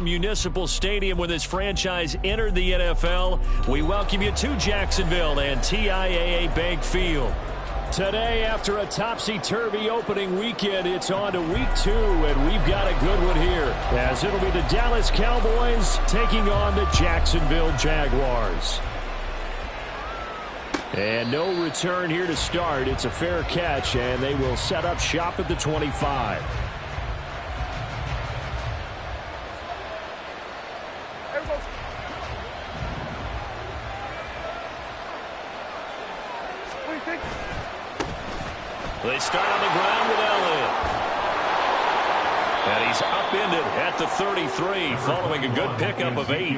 Municipal Stadium when this franchise entered the NFL. We welcome you to Jacksonville and TIAA Bank Field. Today, after a topsy-turvy opening weekend, it's on to week 2, and we've got a good one here, as it'll be the Dallas Cowboys taking on the Jacksonville Jaguars. And no return here to start. It's a fair catch, and they will set up shop at the 25. They start on the ground with Elliott. And he's upended at the 33, following a good pickup of 8.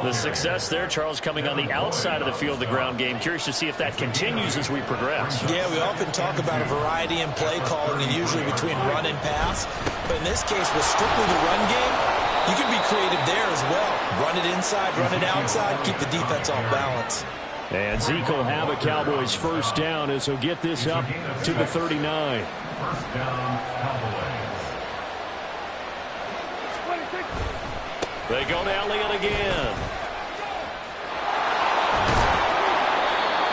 The success there, Charles, coming on the outside of the field, the ground game. Curious to see if that continues as we progress. Yeah, we often talk about a variety in play calling and usually between run and pass. But in this case, with strictly the run game, you can be creative there as well. Run it inside, run it outside, keep the defense off balance. And Zeke will have a Cowboys first down as he'll get this up to the 39. First down, Cowboys. They go to Elliott again.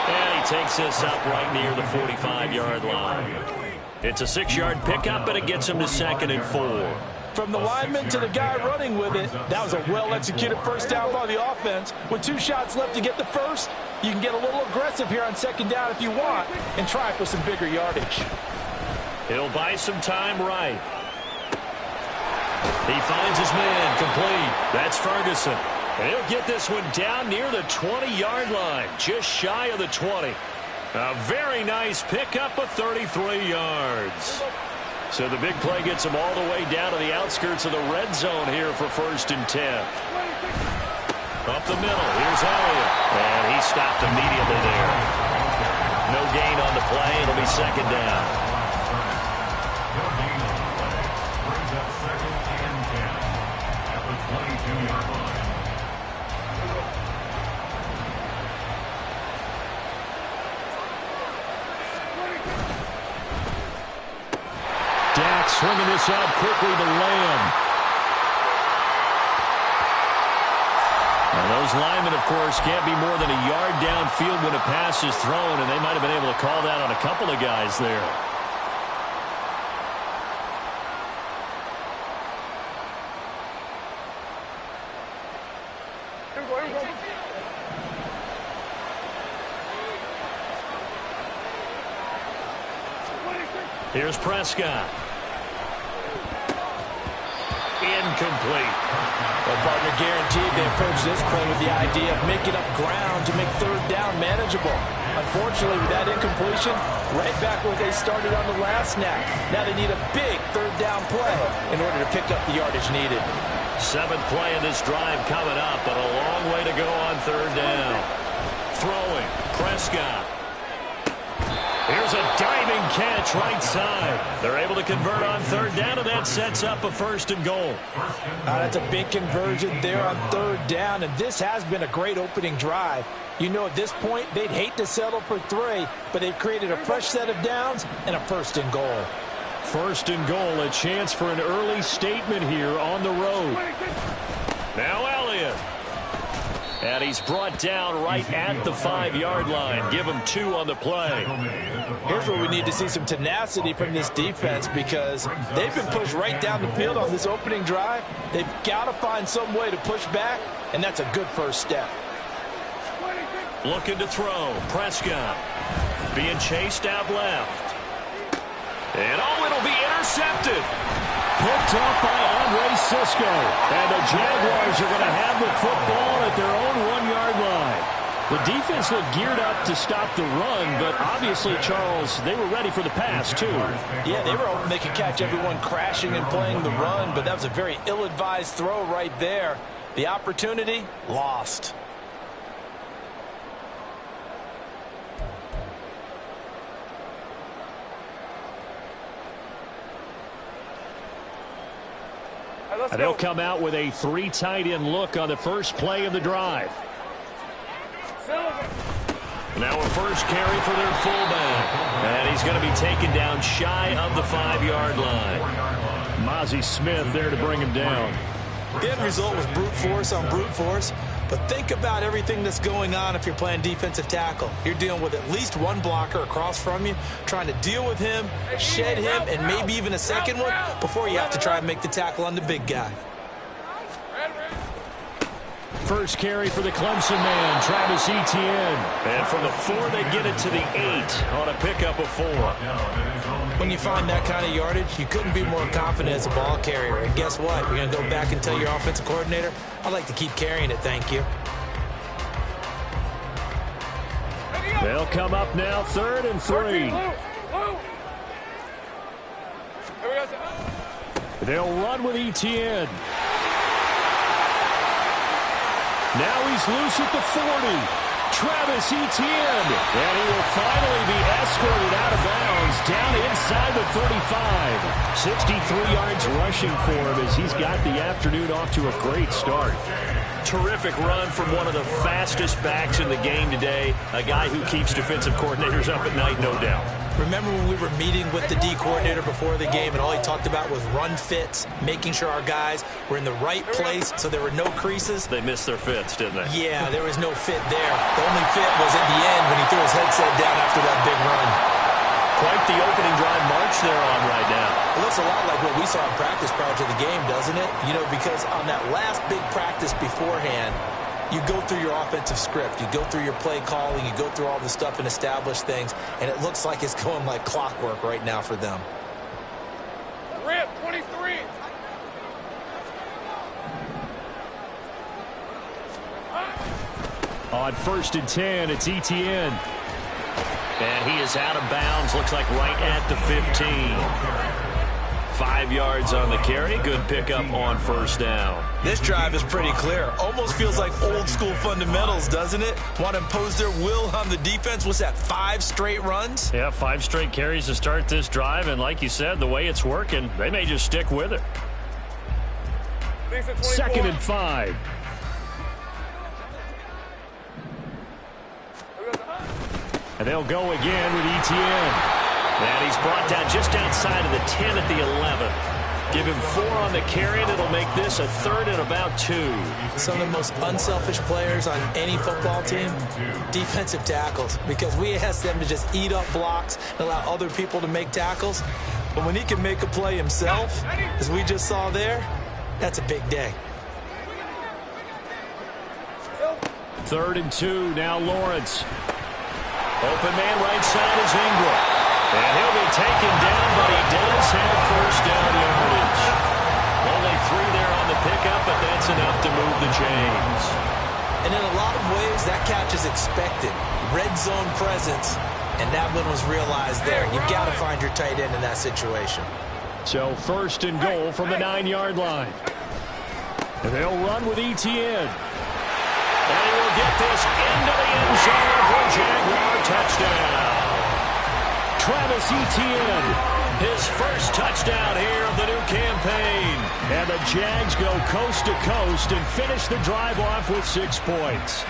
And he takes this up right near the 45-yard line. It's a 6-yard pickup, but it gets him to 2nd and 4. From the lineman to the guy running with it, that was a well-executed first down by the offense. With 2 shots left to get the first, you can get a little aggressive here on 2nd down if you want and try for some bigger yardage. He'll buy some time right. He finds his man complete. That's Ferguson. And he'll get this one down near the 20-yard line, just shy of the 20. A very nice pickup of 33 yards. So the big play gets him all the way down to the outskirts of the red zone here for 1st and 10. Up the middle, here's Elliott. And he stopped immediately there. No gain on the play. It'll be 2nd down. No gain on the play. Brings up 2nd and 10 at the 22-yard line. Dak swinging this out quickly to Lamb. And those linemen, of course, can't be more than a yard downfield when a pass is thrown, and they might have been able to call that on a couple of guys there. Here's Prescott. Incomplete. Well, partner, guaranteed they approach this play with the idea of making up ground to make 3rd down manageable. Unfortunately, with that incompletion, right back where they started on the last snap. Now they need a big 3rd down play in order to pick up the yardage needed. 7th play in this drive coming up, but a long way to go on 3rd down. Throwing, Prescott. Here's a diving catch right side. They're able to convert on 3rd down, and that sets up a 1st and goal. That's a big conversion there on 3rd down, and this has been a great opening drive. You know, at this point, they'd hate to settle for 3, but they've created a fresh set of downs and a 1st and goal. 1st and goal, a chance for an early statement here on the road. Now Elliott. And he's brought down right at the 5-yard line. Give him 2 on the play. Here's where we need to see some tenacity from this defense because they've been pushed right down the field on this opening drive. They've got to find some way to push back, and that's a good first step. Looking to throw. Prescott being chased out left. And it'll be intercepted. Picked up by Andre Cisco. And the Jaguars are going to have the football at their own 1-yard line. The defense looked geared up to stop the run, but obviously, Charles, they were ready for the pass, too. Yeah, they were hoping they could catch everyone crashing and playing the run, but that was a very ill-advised throw right there. The opportunity, lost. And they'll come out with a 3 tight end look on the first play of the drive. Now a first carry for their fullback. And he's going to be taken down shy of the 5-yard line. Mozzie Smith there to bring him down. The end result was brute force on brute force. But think about everything that's going on if you're playing defensive tackle. You're dealing with at least one blocker across from you, trying to deal with him, shed him, and maybe even a second one before you have to try and make the tackle on the big guy. First carry for the Clemson man, Travis Etienne. And from the 4, they get it to the 8 on a pickup of 4. When you find that kind of yardage, you couldn't be more confident as a ball carrier. And guess what? You're going to go back and tell your offensive coordinator, I'd like to keep carrying it, thank you. They'll come up now, 3rd and 3. They'll run with Etienne. Now he's loose at the 40. Travis Etienne. And he will finally be escorted out of bounds down inside the 35. 63 yards rushing for him as he's got the afternoon off to a great start. Terrific run from one of the fastest backs in the game today. A guy who keeps defensive coordinators up at night, no doubt. Remember when we were meeting with the D coordinator before the game and all he talked about was run fits, making sure our guys were in the right place so there were no creases? They missed their fits, didn't they? Yeah, there was no fit there. The only fit was at the end when he threw his headset down after that big run. Quite the opening drive march they're on right now. It looks a lot like what we saw in practice prior to the game, doesn't it? You know, because on that last big practice beforehand, you go through your offensive script, you go through your play calling, you go through all the stuff and establish things, and it looks like it's going like clockwork right now for them. Rip, 23. On 1st and 10, it's Etienne. And he is out of bounds, looks like right at the 15. 5 yards on the carry. Good pickup on 1st down. This drive is pretty clear. Almost feels like old school fundamentals, doesn't it? Want to impose their will on the defense. What's that, 5 straight runs? Yeah, 5 straight carries to start this drive. And like you said, the way it's working, they may just stick with it. 2nd and 5. And they'll go again with Etienne. And he's brought down just outside of the 10 at the 11. Give him 4 on the carry, and it'll make this a 3rd and about 2. Some of the most unselfish players on any football team, defensive tackles, because we ask them to just eat up blocks and allow other people to make tackles. But when he can make a play himself, as we just saw there, that's a big day. 3rd and 2, now Lawrence. Open man right side is Ingram. And he'll be taken down, but he does have 1st down yardage. Only 3 there on the pickup, but that's enough to move the chains. And in a lot of ways, that catch is expected. Red zone presence, and that one was realized there. You've got to find your tight end in that situation. So 1st and goal from the 9-yard line. And they'll run with Etienne. And he will get this into the end zone for a Jaguar touchdown. Travis Etienne, his first touchdown here of the new campaign. And the Jags go coast to coast and finish the drive off with 6 points.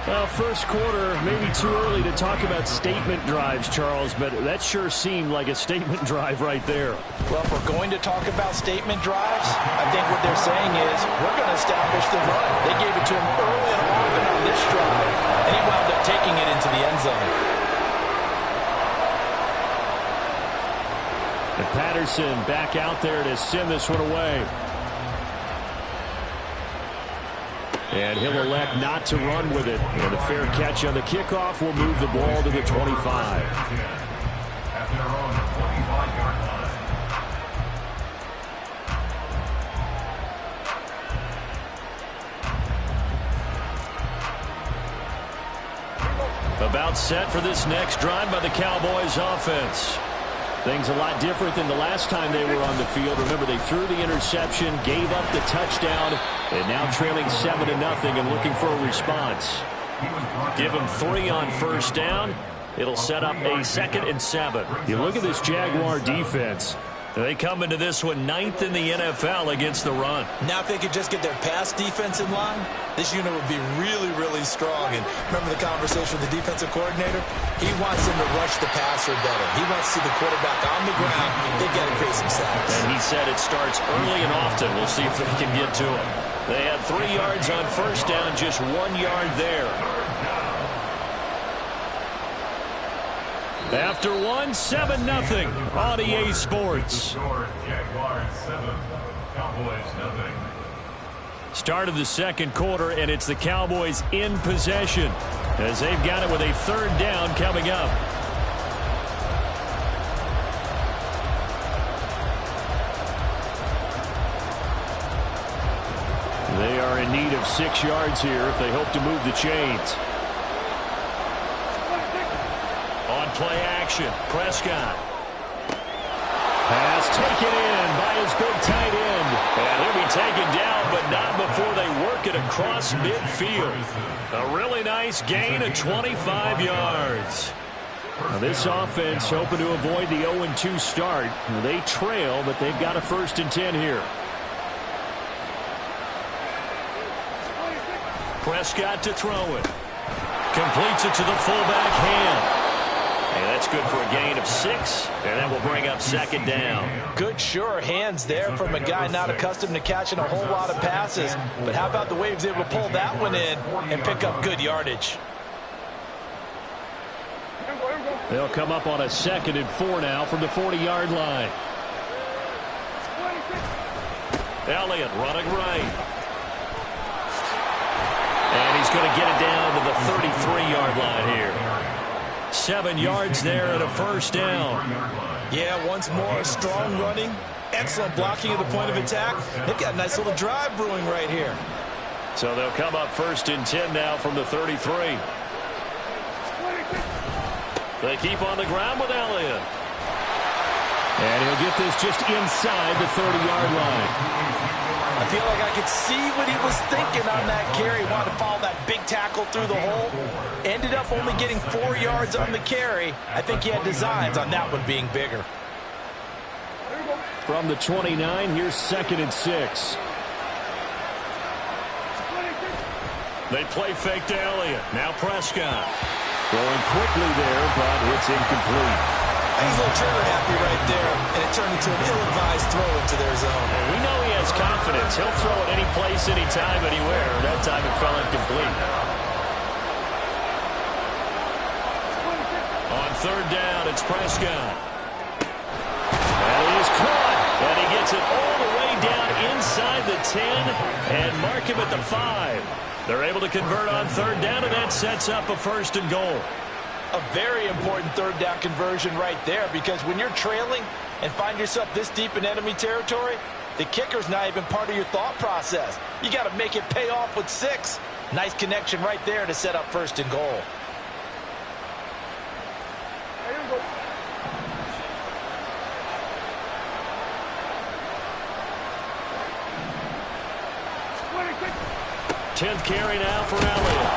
Well, first quarter, maybe too early to talk about statement drives, Charles, but that sure seemed like a statement drive right there. Well, if we're going to talk about statement drives, I think what they're saying is we're going to establish the run. They gave it to him early and often on this drive, and he wound up taking it into the end zone. And Patterson back out there to send this one away. And he'll elect not to run with it. And a fair catch on the kickoff will move the ball to the 25. At their own 25-yard line. About set for this next drive by the Cowboys offense. Things a lot different than the last time they were on the field. Remember, they threw the interception, gave up the touchdown, and now trailing 7-0 and looking for a response. Give them 3 on 1st down. It'll set up a 2nd and 7. You look at this Jaguar defense. They come into this one 9th in the NFL against the run. Now if they could just get their pass defense in line, this unit would be really, really strong. And remember the conversation with the defensive coordinator? He wants them to rush the passer better. He wants to see the quarterback on the ground. They've got to create some sacks. And he said it starts early and often. We'll see if they can get to him. They had 3 yards on first down, just 1 yard there. After 1, 7-0 on EA Sports. Start of the second quarter, and it's the Cowboys in possession as they've got it with a 3rd down coming up. They are in need of 6 yards here if they hope to move the chains. On play action, Prescott. Pass taken in by his big tight end. And he'll be taken down, but not before they work it across midfield. A really nice gain of 25 yards. Now this offense hoping to avoid the 0-2 start. They trail, but they've got a 1st and 10 here. Prescott to throw it. Completes it to the fullback hand. And that's good for a gain of 6, and that will bring up 2nd down. Good, sure hands there from a guy not accustomed to catching a whole lot of passes. But how about the way he was able to pull that one in and pick up good yardage? They'll come up on a 2nd and 4 now from the 40-yard line. Elliott running right. And he's going to get it down to the 33-yard line here. 7 yards there and a 1st down. Yeah, once more, strong running, excellent blocking at the point of attack. They've got a nice little drive brewing right here. So they'll come up 1st and 10 now from the 33. They keep on the ground with Elliott. And he'll get this just inside the 30-yard line. I feel like I could see what he was thinking on that carry. Wanted to follow that big tackle through the hole. Ended up only getting 4 yards on the carry. I think he had designs on that one being bigger. From the 29, here's 2nd and 6. They play fake to Elliott. Now Prescott. Going quickly there, but it's incomplete. He's a little trigger happy right there, and it turned into an ill-advised throw into their zone. And we know he has confidence. He'll throw it any place, anytime, anywhere. That time it fell incomplete. On 3rd down, it's Prescott. And he is caught. And he gets it all the way down inside the 10 and mark him at the 5. They're able to convert on 3rd down, and that sets up a 1st and goal. A very important 3rd down conversion right there, because when you're trailing and find yourself this deep in enemy territory, the kicker's not even part of your thought process. You got to make it pay off with 6. Nice connection right there to set up 1st and goal. Tenth carry now for Elliott.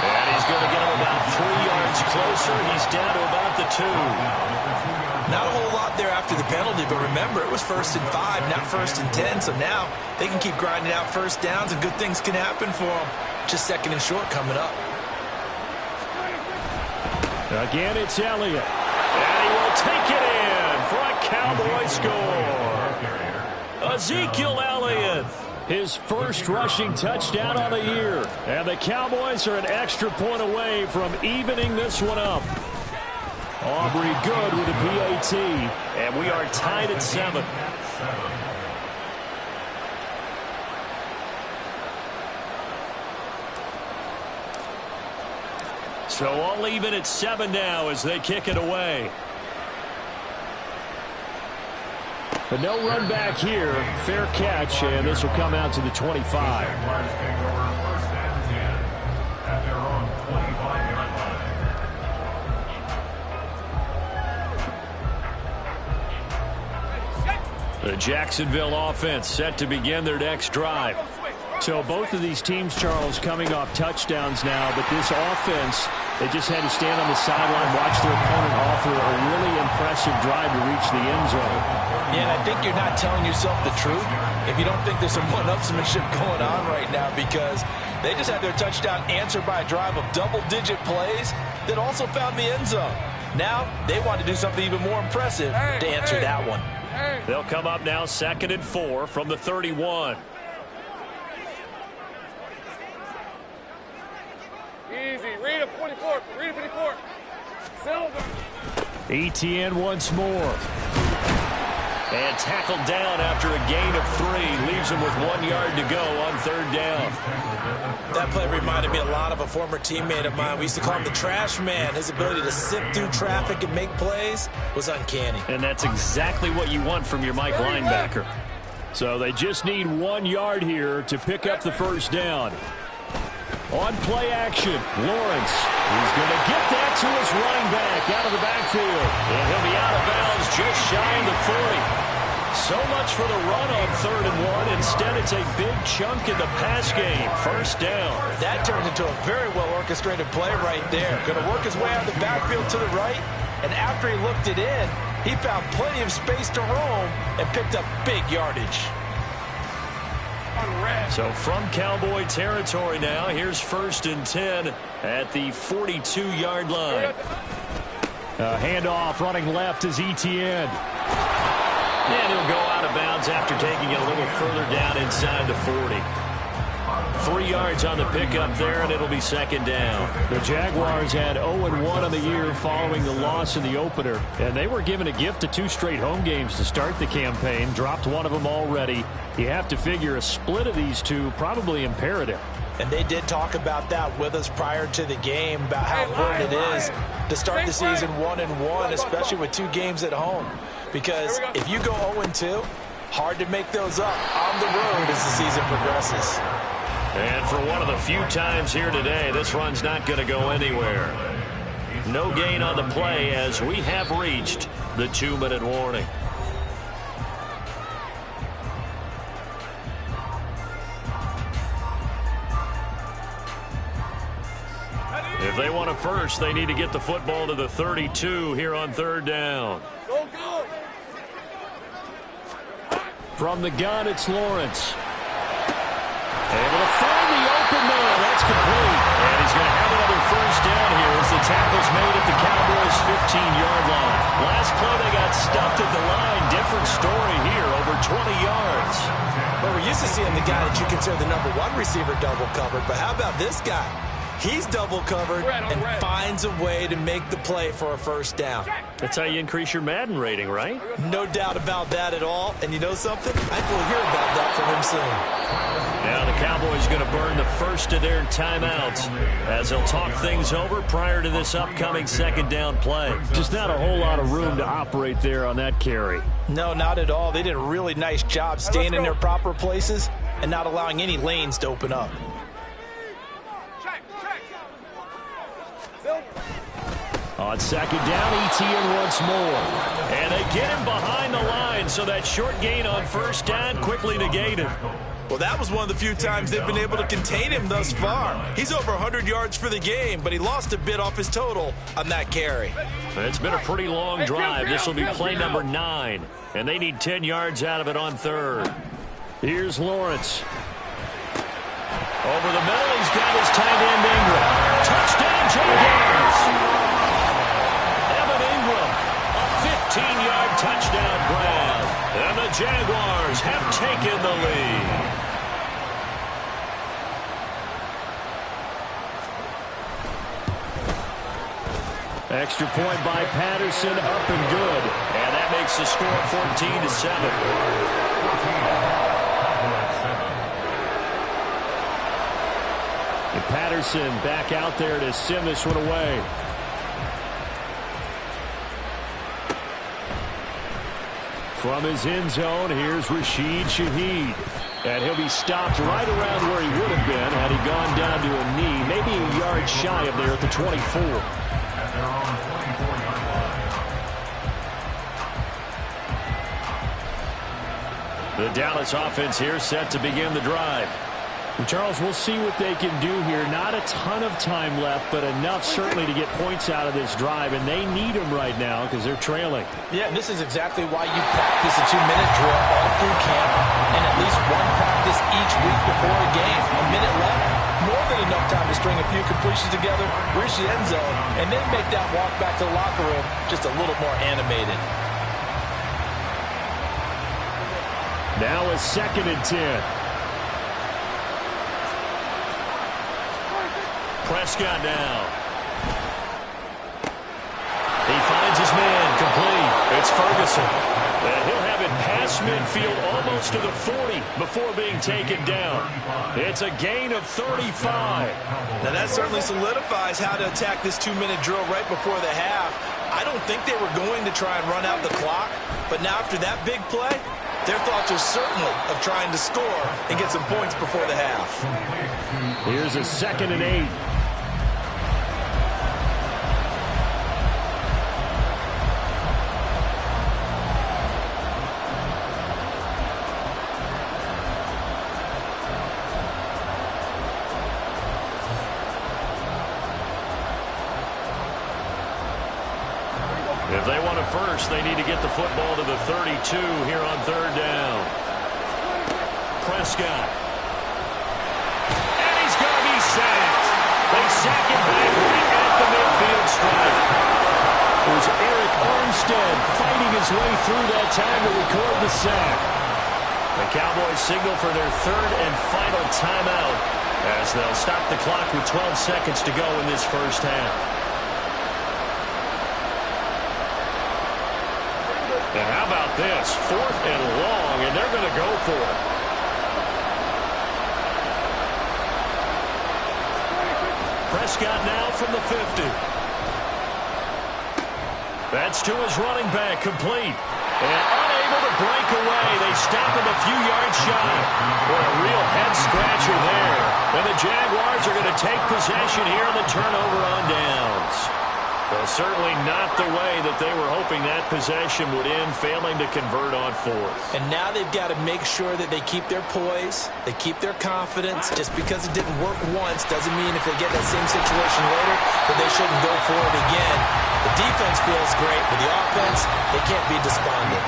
And he's going to get him about 3 yards closer. He's down to about the 2. Not a whole lot there after the penalty, but remember, it was 1st and 5, not 1st and 10. So now they can keep grinding out 1st downs, and good things can happen for them. Just 2nd and short coming up. Again, it's Elliott. And he will take it in for a Cowboy score. Ezekiel Elliott. His 1st rushing touchdown on the year. And the Cowboys are an extra point away from evening this one up. Aubrey good with a PAT. And we are tied at 7. So all even at 7 now as they kick it away. But no run back here. Fair catch, and this will come out to the 25. The Jacksonville offense set to begin their next drive. So both of these teams, Charles, coming off touchdowns now, but this offense, they just had to stand on the sideline, watch their opponent offer a really impressive drive to reach the end zone. Yeah, and I think you're not telling yourself the truth if you don't think there's some one-upsmanship going on right now, because they just had their touchdown answered by a drive of double-digit plays that also found the end zone. Now they want to do something even more impressive to answer that one. They'll come up now 2nd and 4 from the 31. Easy. Read a 24. Read a 54. Silver. ETN once more. And tackled down after a gain of 3. Leaves him with 1 yard to go on 3rd down. That play reminded me a lot of a former teammate of mine. We used to call him the trash man. His ability to sift through traffic and make plays was uncanny. And that's exactly what you want from your Mike linebacker. So they just need 1 yard here to pick up the first down. On play action, Lawrence. He's going to get that to his running back out of the backfield. And he'll be out of bounds just shy of the 40. So much for the run on 3rd and 1. Instead, it's a big chunk in the pass game. First down. That turned into a very well-orchestrated play right there. Going to work his way out of the backfield to the right. And after he looked it in, he found plenty of space to roam and picked up big yardage. So from Cowboy territory now, here's 1st and 10 at the 42-yard line. Handoff running left is ETN. And he'll go out of bounds after taking it a little further down inside the 40. 3 yards on the pickup there, and it'll be 2nd down. The Jaguars had 0-1 on the year following the loss in the opener, and they were given a gift of 2 straight home games to start the campaign. Dropped one of them already. You have to figure a split of these two probably imperative. And they did talk about that with us prior to the game, about how important it is to start the season 1-1, especially with 2 games at home. Because if you go 0-2, hard to make those up on the road as the season progresses. And for one of the few times here today, this run's not going to go anywhere. No gain on the play as we have reached the 2-minute warning. If they want a first, they need to get the football to the 32 here on 3rd down. Go, go. From the gun, it's Lawrence. Able to find the open man. That's complete. And he's going to have another first down here as the tackle's made at the Cowboys' 15-yard line. Last play, they got stuffed at the line. Different story here, over 20 yards. Well, we're used to seeing the guy that you consider the #1 receiver double covered, but how about this guy? He's double covered and finds a way to make the play for a first down. That's how you increase your Madden rating, right? No doubt about that at all. And you know something? I think we'll hear about that from him soon. Now the Cowboys going to burn the first of their timeouts as they'll talk things over prior to this upcoming 2nd down play. Just not a whole lot of room to operate there on that carry. No, not at all. They did a really nice job staying in their proper places and not allowing any lanes to open up. On 2nd down, ETN once more. And they get him behind the line, so that short gain on 1st down quickly negated. Well, that was one of the few times they've been able to contain him thus far. He's over 100 yards for the game, but he lost a bit off his total on that carry. It's been a pretty long drive. This will be play number 9, and they need 10 yards out of it on 3rd. Here's Lawrence. Over the middle, he's got his tight end Ingram. Touchdown, Jaguars! 15-yard touchdown grab. And the Jaguars have taken the lead. Extra point by Patterson, up and good. And that makes the score 14-7. And Patterson back out there to send this one away. From his end zone, here's Rashid Shaheed. And he'll be stopped right around where he would have been had he gone down to a knee, maybe a yard shy of there at the 24. The Dallas offense here set to begin the drive. Charles, we'll see what they can do here. Not a ton of time left, but enough certainly to get points out of this drive, and they need them right now because they're trailing. Yeah, and this is exactly why you practice a 2-minute drill all through camp and at least one practice each week before a game. A minute left, more than enough time to string a few completions together, reach the end zone, and then make that walk back to the locker room just a little more animated. Now a 2nd and 10. Prescott now. He finds his man, complete. It's Ferguson. And he'll have it past midfield almost to the 40 before being taken down. It's a gain of 35. Now that certainly solidifies how to attack this 2-minute drill right before the half. I don't think they were going to try and run out the clock, but now after that big play, their thoughts are certainly of trying to score and get some points before the half. Here's a 2nd and 8. If they want a first, they need to get the football to the 32 here on 3rd down. Prescott. And he's going to be sacked. They sack him back right at the midfield stripe. It was Eric Armstead fighting his way through that time to record the sack. The Cowboys signal for their 3rd and final timeout as they'll stop the clock with 12 seconds to go in this first half. And how about this? 4th and long, and they're going to go for it. Prescott now from the 50. That's to his running back, complete. And unable to break away. They stop him a few yards shy. Boy, a real head-scratcher there. And the Jaguars are going to take possession here on the turnover on downs. Well, certainly not the way that they were hoping that possession would end, failing to convert on 4th. And now they've got to make sure that they keep their poise, they keep their confidence. Just because it didn't work once doesn't mean if they get that same situation later that they shouldn't go for it again. The defense feels great, but the offense, they can't be despondent.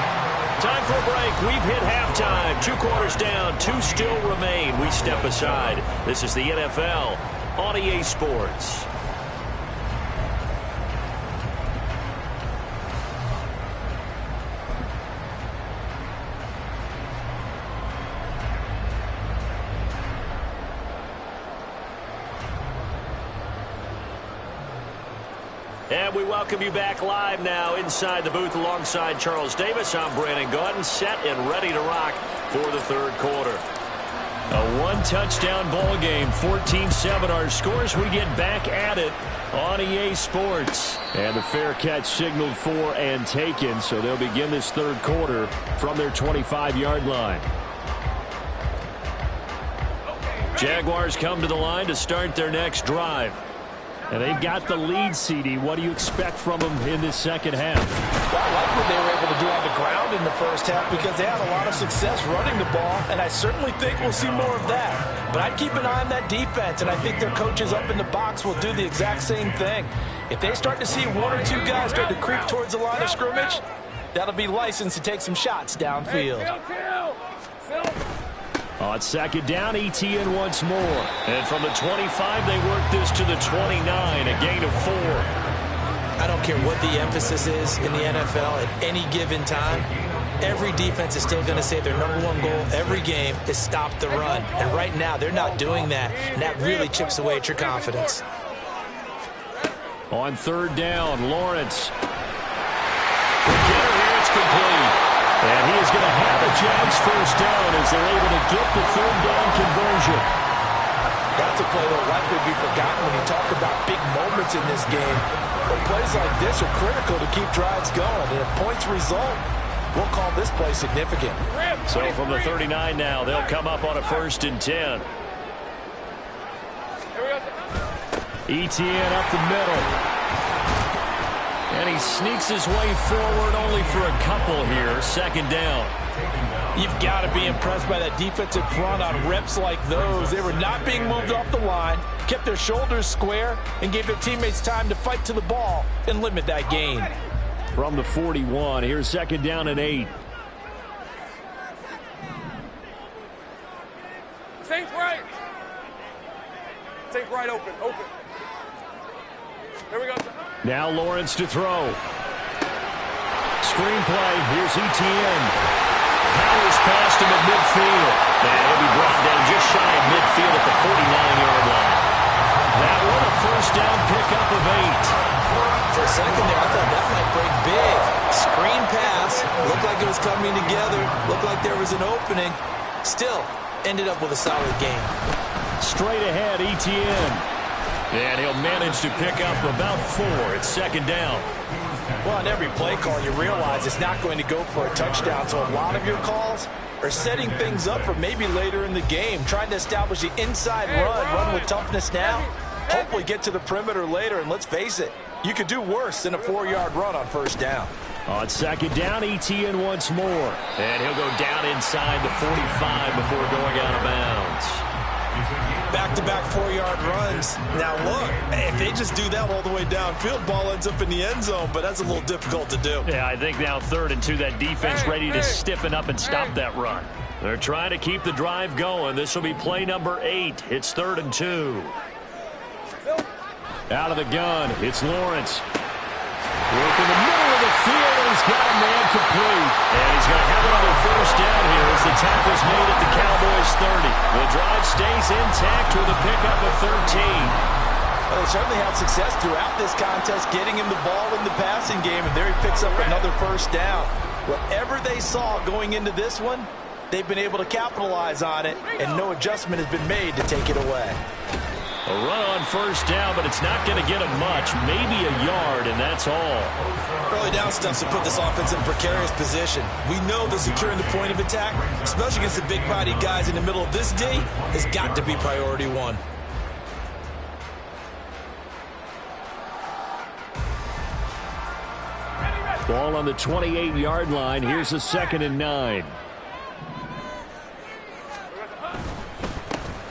Time for a break. We've hit halftime. 2 quarters down, 2 still remain. We step aside. This is the NFL on EA Sports. And we welcome you back live now inside the booth alongside Charles Davis. I'm Brandon Gaudin, set and ready to rock for the 3rd quarter. A 1-touchdown ball game, 14-7 our scores. We get back at it on EA Sports. And the fair catch signaled for and taken, so they'll begin this 3rd quarter from their 25-yard line. Jaguars come to the line to start their next drive. And they've got the lead, CD. What do you expect from them in this 2nd half? Well, I like what they were able to do on the ground in the first half because they had a lot of success running the ball, and I certainly think we'll see more of that. But I'd keep an eye on that defense, and I think their coaches up in the box will do the exact same thing. If they start to see 1 or 2 guys start to creep towards the line of scrimmage, that'll be licensed to take some shots downfield. On 2nd down, ETN once more. And from the 25, they work this to the 29, a gain of 4. I don't care what the emphasis is in the NFL at any given time. Every defense is still going to say their #1 goal every game is stop the run. And right now, they're not doing that. And that really chips away at your confidence. On 3rd down, Lawrence. The getter here, it's complete. And he is going to have a Jags first down as they're able to get the 3rd down conversion. That's a play that will likely be forgotten when you talk about big moments in this game. But plays like this are critical to keep drives going. And if points result, we'll call this play significant. So from the 39 now, they'll come up on a 1st and 10. ETN up the middle. And he sneaks his way forward only for a couple here. 2nd down. You've got to be impressed by that defensive front on reps like those. They were not being moved off the line, kept their shoulders square, and gave their teammates time to fight to the ball and limit that gain. From the 41, here's 2nd down and 8. Think right. Think right, open. Here we go. Now Lawrence to throw. Screenplay, here's Etienne. Powers past him at midfield. And he'll be brought down just shy of midfield at the 49-yard line. That one, a 1st down pickup of 8. For a second there, I thought that might break big. Screen pass. Looked like it was coming together. Looked like there was an opening. Still, ended up with a solid game. Straight ahead, Etienne. And he'll manage to pick up about 4 at 2nd down. Well, on every play call, you realize it's not going to go for a touchdown. So a lot of your calls are setting things up for maybe later in the game, trying to establish the inside run with toughness now, hopefully get to the perimeter later. And let's face it, you could do worse than a 4-yard run on 1st down. On 2nd down, Etienne once more. And he'll go down inside the 45 before going out of bounds. Back-to-back 4-yard runs. Now look, if they just do that all the way downfield, ball ends up in the end zone, but that's a little difficult to do. Yeah, I think now 3rd and 2, that defense ready to stiffen up and stop that run. They're trying to keep the drive going. This will be play number 8. It's 3rd and 2. Out of the gun, it's Lawrence. Work in the middle of the field, and he's got a man complete. And he's going to have another 1st down here as the tackle's made at the Cowboys' 30. The drive stays intact with a pickup of 13. Well, they certainly had success throughout this contest, getting him the ball in the passing game, and there he picks up another 1st down. Whatever they saw going into this one, they've been able to capitalize on it, and no adjustment has been made to take it away. A run on 1st down, but it's not going to get him much, maybe a yard, and that's all. Early down stuff to put this offense in a precarious position. We know that securing the point of attack, especially against the big-bodied guys in the middle of this day, has got to be priority 1. Ball on the 28-yard line. Here's a 2nd and 9.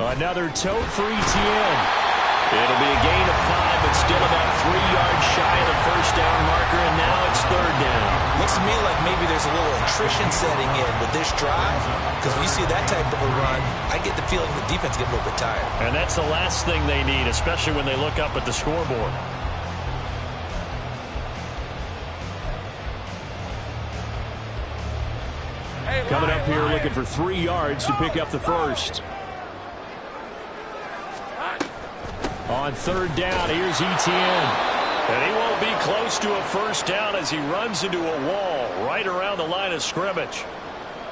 Another tote for Etienne. It'll be a gain of 5, but still about 3 yards shy of the 1st down marker, and now it's 3rd down. Looks to me like maybe there's a little attrition setting in with this drive, because when you see that type of a run, I get the feeling the defense gets a little bit tired. And that's the last thing they need, especially when they look up at the scoreboard. Coming up here looking for 3 yards to pick up the 1st. On 3rd down, here's Etienne. And he won't be close to a 1st down as he runs into a wall right around the line of scrimmage.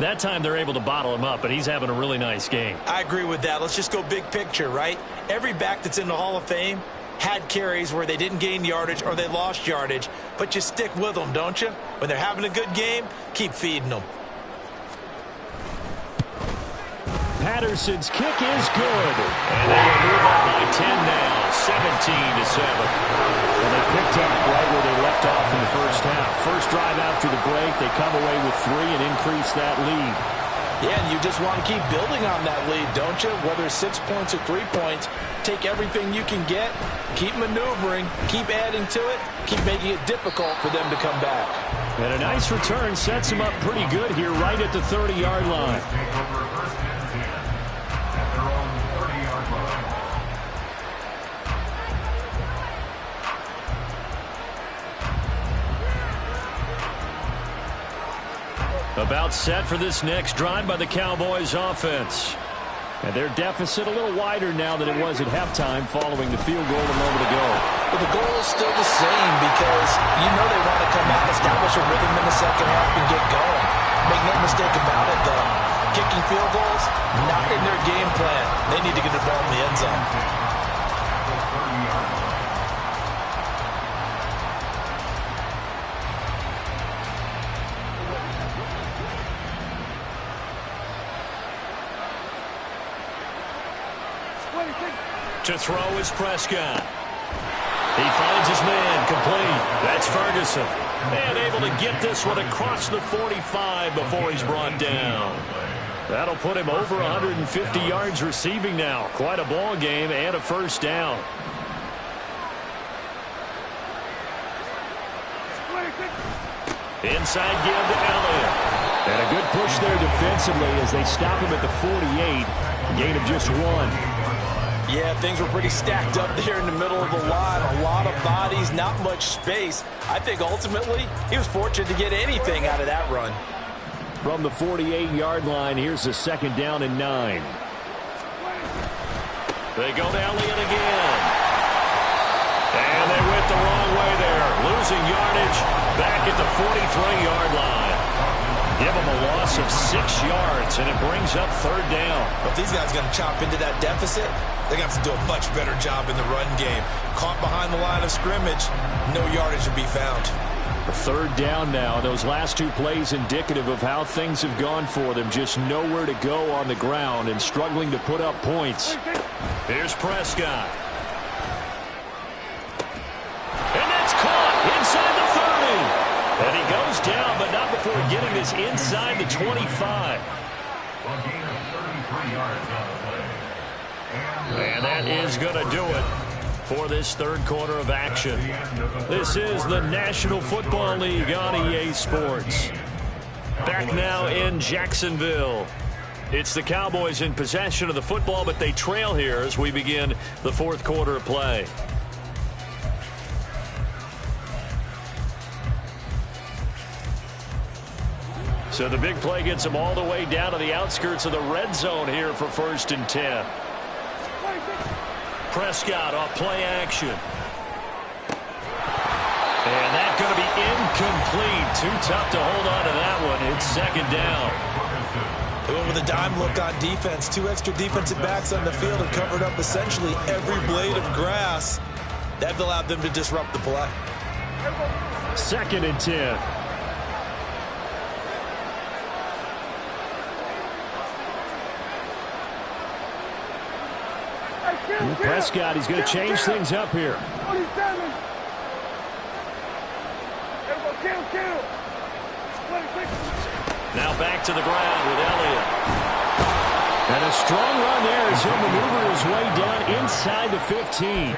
That time they're able to bottle him up, but he's having a really nice game. I agree with that. Let's just go big picture, right? Every back that's in the Hall of Fame had carries where they didn't gain yardage or they lost yardage, but you stick with them, don't you? When they're having a good game, keep feeding them. Patterson's kick is good. And they will move up by 10 now, 17-7. And they picked up right where they left off in the 1st half. First drive after the break, they come away with 3 and increase that lead. Yeah, and you just want to keep building on that lead, don't you? Whether it's 6 points or 3 points, take everything you can get, keep maneuvering, keep adding to it, keep making it difficult for them to come back. And a nice return sets them up pretty good here right at the 30-yard line. About set for this next drive by the Cowboys offense. And their deficit a little wider now than it was at halftime following the field goal a moment ago. But the goal is still the same because you know they want to come out, establish a rhythm in the 2nd half, and get going. Make no mistake about it, though. Kicking field goals, not in their game plan. They need to get the ball in the end zone. To throw is Prescott. He finds his man, complete. That's Ferguson. And able to get this one across the 45 before he's brought down. That'll put him over 150 yards receiving now. Quite a ball game and a first down. Inside give to Elliott. And a good push there defensively as they stop him at the 48. Gain of just 1. Yeah, things were pretty stacked up there in the middle of the line. A lot of bodies, not much space. I think ultimately he was fortunate to get anything out of that run. From the 48-yard line, here's the second down and 9. They go to Elliott again. And they went the wrong way there. Losing yardage back at the 43-yard line. Give them a loss of 6 yards, and it brings up third down. If these guys are going to chop into that deficit, they're going to have to do a much better job in the run game. Caught behind the line of scrimmage, no yardage to be found. Third down now. Those last 2 plays indicative of how things have gone for them. Just nowhere to go on the ground and struggling to put up points. Here's Prescott. And that's caught inside the 30. And he goes down, but not before getting this inside the 25. A gain of 33 yards on the play. And that is going to do it for this third quarter of action. This is the National Football League on EA Sports. Back now in Jacksonville. It's the Cowboys in possession of the football, but they trail here as we begin the fourth quarter of play. So the big play gets them all the way down to the outskirts of the red zone here for 1st and 10. Prescott off play action. And that's going to be incomplete. Too tough to hold on to that one. It's second down. They went with a dime look on defense. 2 extra defensive backs on the field and covered up essentially every blade of grass. That allowed them to disrupt the play. 2nd and 10. Prescott, he's going to change things up here. 27. Now back to the ground with Elliott. And a strong run there as he'll maneuver his way down inside the 15.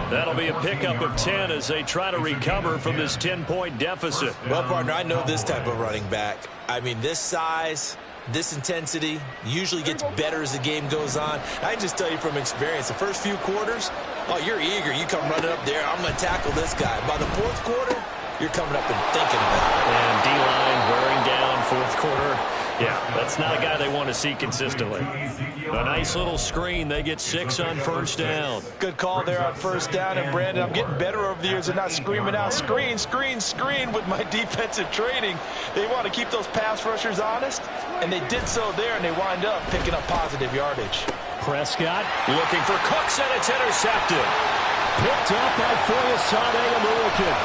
That'll be a pickup of 10 as they try to recover from this 10-point deficit. Well, partner, I know this type of running back. I mean, this size, this intensity usually gets better as the game goes on. I can just tell you from experience, the first few quarters, oh, you're eager. You come running up there, I'm going to tackle this guy. By the fourth quarter, you're coming up and thinking about it. And D-line wearing down fourth quarter. Yeah, that's not a guy they want to see consistently. A nice little screen. They get 6 on first down. Good call there on first down. And, Brandon, I'm getting better over the years and not screaming out screen, screen, screen with my defensive training. They want to keep those pass rushers honest, and they did so there, and they wind up picking up positive yardage. Prescott looking for Cooks, and it's intercepted. Picked up by Foyesade American.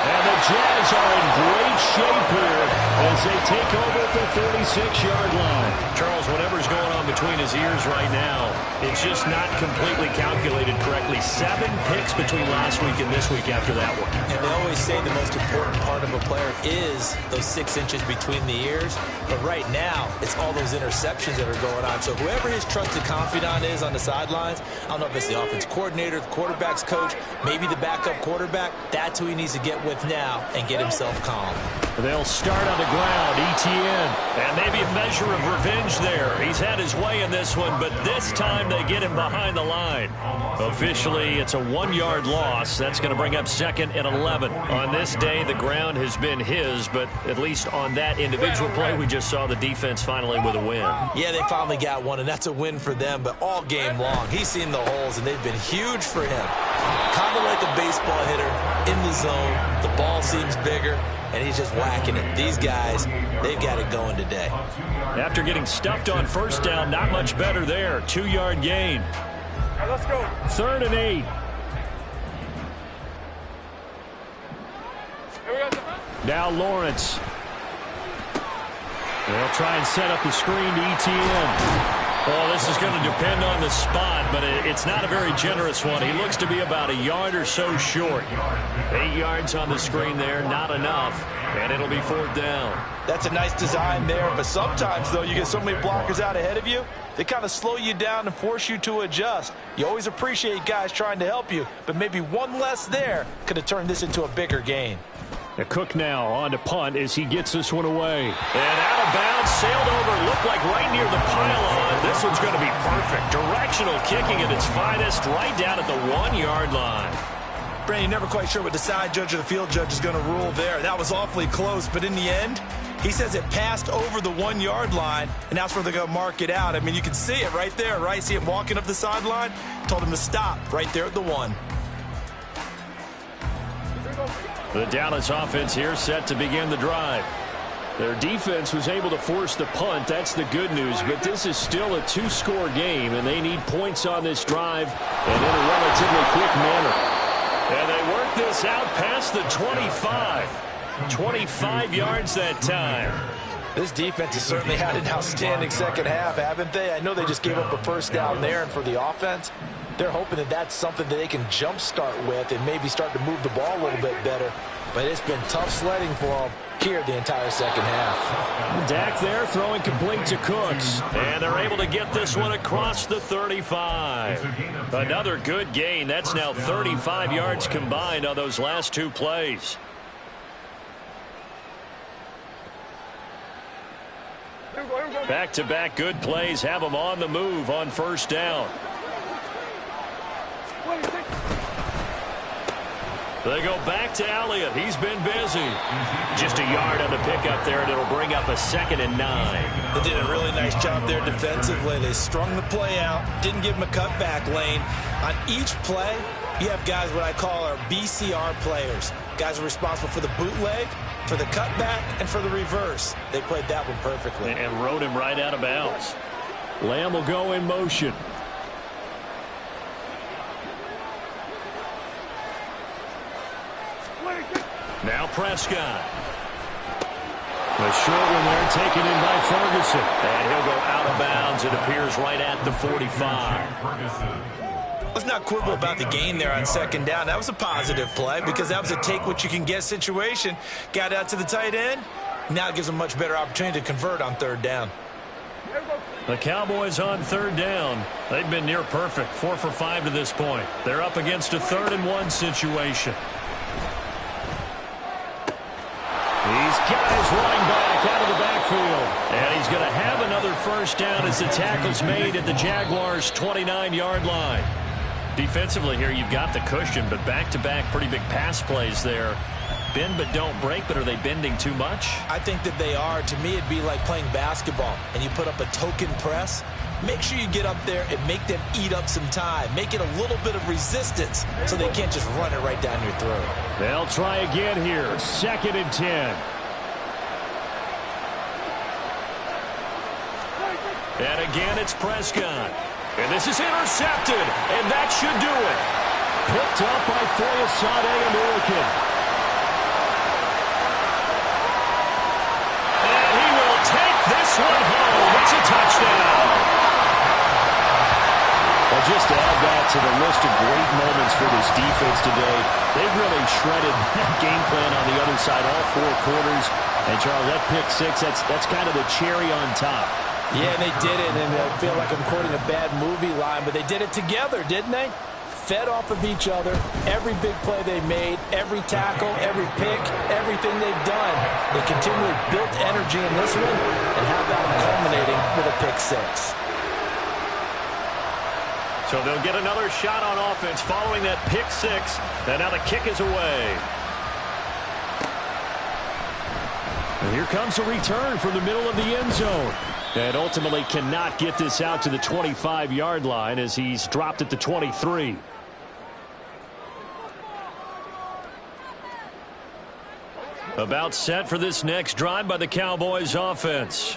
And the Jags are in great shape here as they take over at the 36-yard line. Charles, whatever's going on between his ears right now, it's just not completely calculated correctly. 7 picks between last week and this week after that one. And they always say the most important part of a player is those 6 inches between the ears. But right now, it's all those interceptions that are going on. So whoever his trusted confidant is on the sidelines, I don't know if it's the offense coordinator, the quarterback's coach, maybe the backup quarterback, that's who he needs to get with now and get himself calm. They'll start on the ground, Etienne. And maybe a measure of revenge there. He's had his way in this one, but this time they get him behind the line. Officially, it's a 1-yard loss. That's going to bring up 2nd and 11. On this day, the ground has been his, but at least on that individual play, we just saw the defense finally with a win. Yeah, they finally got one, and that's a win for them, but all game long, he's seen the holes, and they've been huge for him. Kind of like a baseball hitter in the zone. The ball seems bigger, and he's just whacking it. These guys, they've got it going today. After getting stuffed on first down, not much better there. 2-yard gain. Right, let's go. 3rd and 8. Now Lawrence. They'll try and set up the screen to Etienne. Well, this is going to depend on the spot, but it's not a very generous one. He looks to be about a yard or so short. 8 yards on the screen there, not enough, and it'll be 4th down. That's a nice design there, but sometimes, though, you get so many blockers out ahead of you, they kind of slow you down and force you to adjust. You always appreciate guys trying to help you, but maybe one less there could have turned this into a bigger gain. Cook now on to punt as he gets this one away. And out of bounds, sailed over, looked like right near the pylon. This one's going to be perfect. Directional kicking at its finest, right down at the 1-yard line. Brandon, you're never quite sure what the side judge or the field judge is going to rule there. That was awfully close, but in the end, he says it passed over the 1-yard line, and that's where they're going to mark it out. I mean, you can see it right there, right? See him walking up the sideline? Told him to stop right there at the 1. The Dallas offense here set to begin the drive. Their defense was able to force the punt. That's the good news, but this is still a 2-score game, and they need points on this drive and in a relatively quick manner. And they work this out past the 25. 25 yards that time. This defense has certainly had an outstanding second half, haven't they? I know they just gave up a 1st down there, and for the offense, they're hoping that that's something that they can jumpstart with and maybe start to move the ball a little bit better. But it's been tough sledding for them here the entire second half. Dak there throwing complete to Cooks. And they're able to get this one across the 35. Another good gain. That's now 35 yards combined on those last 2 plays. Back-to-back good plays have them on the move on 1st down. They go back to Elliott. He's been busy. Just a yard on the pickup there, and it'll bring up a 2nd and 9. They did a really nice job there defensively. They strung the play out, didn't give him a cutback lane. On each play, you have guys what I call our BCR players. Guys are responsible for the bootleg, for the cutback, and for the reverse. They played that one perfectly. And rode him right out of bounds. Lamb will go in motion. Now Prescott. The short one there taken in by Ferguson. And he'll go out of bounds. It appears right at the 45. Let's not quibble about the gain there on 2nd down. That was a positive play because that was a take-what-you-can-get situation. Got out to the tight end. Now it gives them a much better opportunity to convert on 3rd down. The Cowboys on 3rd down. They've been near perfect, 4 for 5 to this point. They're up against a 3rd and 1 situation. These guys running back out of the backfield. And he's going to have another 1st down as the tackle's made at the Jaguars' 29-yard line. Defensively here, you've got the cushion, but back-to-back pretty big pass plays there. Bend but don't break, but are they bending too much? I think that they are. To me, it'd be like playing basketball, and you put up a token press. Make sure you get up there and make them eat up some time. Make it a little bit of resistance so they can't just run it right down your throat. They'll try again here. 2nd and 10. And again, it's Prescott. And this is intercepted, and that should do it. Picked up by Foyesade American. And he will take this one home. It's a touchdown. Well, just to add that to the list of great moments for this defense today, they've really shredded that game plan on the other side all 4 quarters. And, Charles, that pick 6, that's kind of the cherry on top. Yeah, they did it, and I feel like I'm quoting a bad movie line, but they did it together, didn't they? Fed off of each other, every big play they made, every tackle, every pick, everything they've done. They continually built energy in this one, and how about them culminating with a pick 6? So they'll get another shot on offense following that pick 6, and now the kick is away. And here comes a return from the middle of the end zone. And ultimately cannot get this out to the 25-yard line as he's dropped at the 23. About set for this next drive by the Cowboys offense.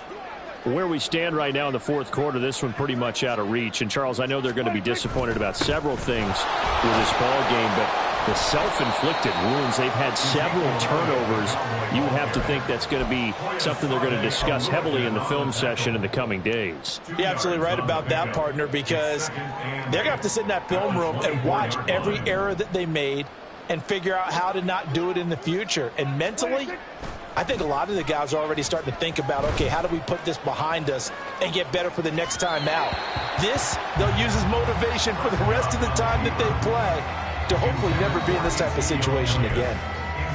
Where we stand right now in the 4th quarter, this one pretty much out of reach. And, Charles, I know they're going to be disappointed about several things with this ball game, but The self-inflicted wounds, they've had several turnovers. You would have to think that's going to be something they're going to discuss heavily in the film session in the coming days. You're absolutely right about that, partner, because they're going to have to sit in that film room and watch every error that they made and figure out how to not do it in the future. And mentally, I think a lot of the guys are already starting to think about, okay, how do we put this behind us and get better for the next time out? This, they'll use as motivation for the rest of the time that they play to hopefully never be in this type of situation again.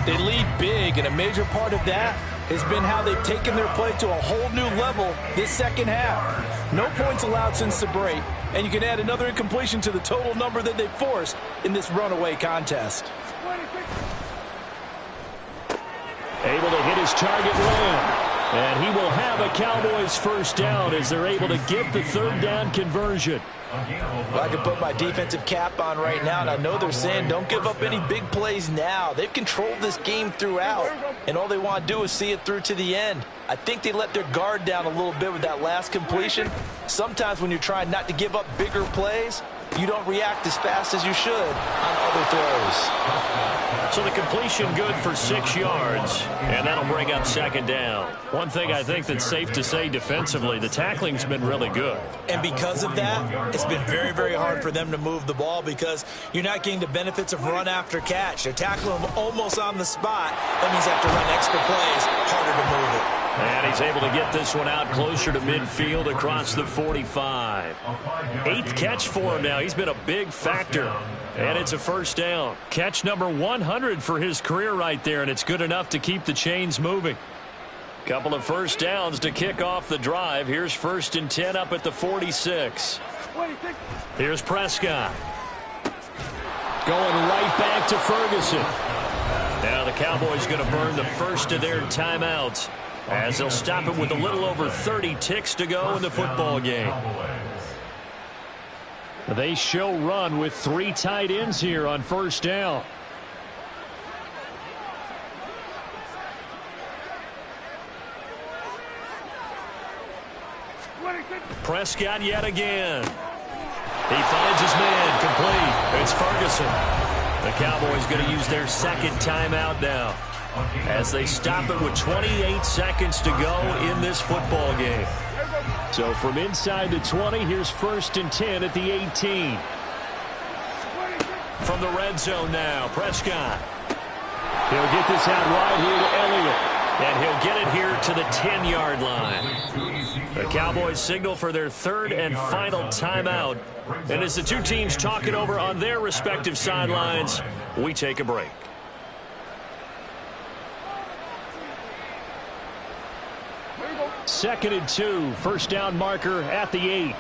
They lead big, and a major part of that has been how they've taken their play to a whole new level this second half. No points allowed since the break, and you can add another incompletion to the total number that they forced in this runaway contest. Able to hit his target man. And he will have a Cowboys first down as they're able to get the third down conversion. Well, I can put my defensive cap on right now, and I know they're saying don't give up any big plays now. They've controlled this game throughout, and all they want to do is see it through to the end. I think they let their guard down a little bit with that last completion. Sometimes when you're trying not to give up bigger plays, you don't react as fast as you should on other throws. So the completion good for 6 yards, and that'll bring up second down. One thing I think that's safe to say defensively, the tackling's been really good. And because of that, it's been very, very hard for them to move the ball because you're not getting the benefits of run after catch. They're tackling them almost on the spot. That means they have to run extra plays, harder to move it. And he's able to get this one out closer to midfield across the 45. 8th catch for him now. He's been a big factor. And it's a first down. Catch number 100 for his career right there, and it's good enough to keep the chains moving. Couple of first downs to kick off the drive. Here's 1st and 10 up at the 46. Here's Prescott. Going right back to Ferguson. Now the Cowboys going to burn the first of their timeouts, as they'll stop it with a little over 30 ticks to go in the football game. They show run with 3 tight ends here on first down. Prescott yet again. He finds his man complete. It's Ferguson. The Cowboys going to use their second timeout now, as they stop it with 28 seconds to go in this football game. So from inside the 20, here's 1st and 10 at the 18. From the red zone now, Prescott. He'll get this out right here to Elliott, and he'll get it here to the 10-yard line. The Cowboys signal for their third and final timeout. And as the two teams talk it over on their respective sidelines, we take a break. Second and 2, first down marker at the 8.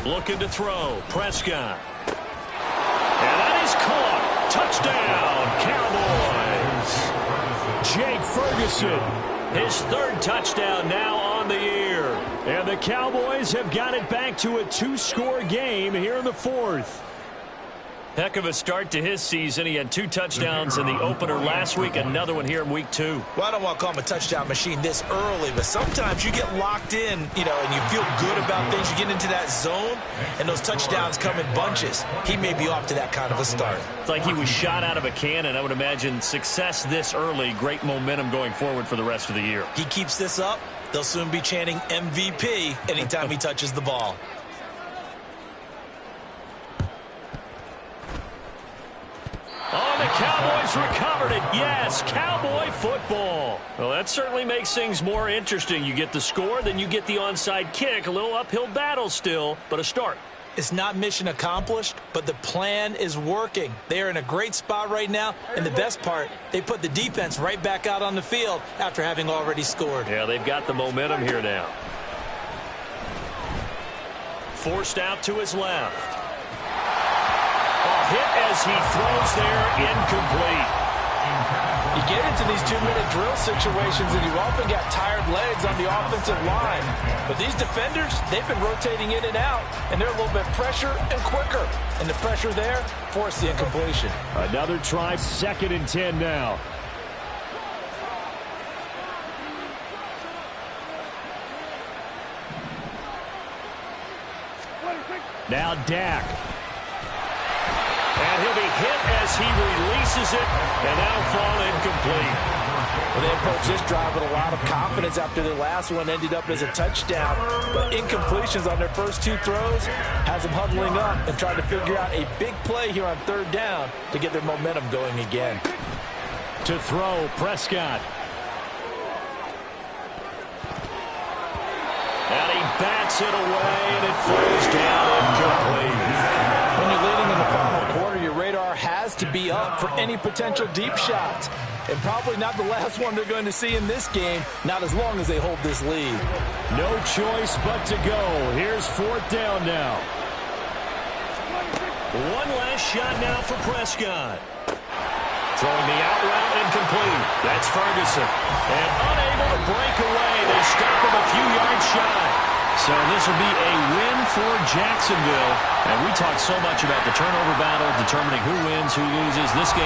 Looking to throw, Prescott. And that is caught. Touchdown, Cowboys. Jake Ferguson, his 3rd touchdown now on the year. And the Cowboys have got it back to a 2-score game here in the 4th. Heck of a start to his season. He had 2 touchdowns in the opener last week, another one here in week 2. Well, I don't want to call him a touchdown machine this early, but sometimes you get locked in, and you feel good about things. You get into that zone, and those touchdowns come in bunches. He may be off to that kind of a start. It's like he was shot out of a cannon. I would imagine success this early, great momentum going forward for the rest of the year. He keeps this up, they'll soon be chanting MVP anytime he touches the ball. Oh, the Cowboys recovered it. Yes, Cowboy football. Well, that certainly makes things more interesting. You get the score, then you get the onside kick. A little uphill battle still, but a start. It's not mission accomplished, but the plan is working. They are in a great spot right now, and the best part, they put the defense right back out on the field after having already scored. Yeah, they've got the momentum here now. Forced out to his left. Hit as he throws there, incomplete. You get into these 2-minute drill situations and you often got tired legs on the offensive line. But these defenders, they've been rotating in and out, and they're a little bit pressure and quicker. And the pressure there forced the incompletion. Another try, 2nd and 10 now. Now Dak. And he'll be hit as he releases it, and that'll fall incomplete. Well, they approached this drive with a lot of confidence after their last one ended up as a touchdown. But incompletions on their first two throws has them huddling up and trying to figure out a big play here on third down to get their momentum going again. To throw, Prescott. And he bats it away, and it falls down incomplete. When you're leading in the final quarter, your radar has to be up for any potential deep shots. And probably not the last one they're going to see in this game, not as long as they hold this lead. No choice but to go. Here's fourth down now. One last shot now for Prescott. Throwing the out route incomplete. That's Ferguson. And unable to break away. They stop him a few yards shy. So this will be a win for Jacksonville. And we talked so much about the turnover battle, determining who wins, who loses. This game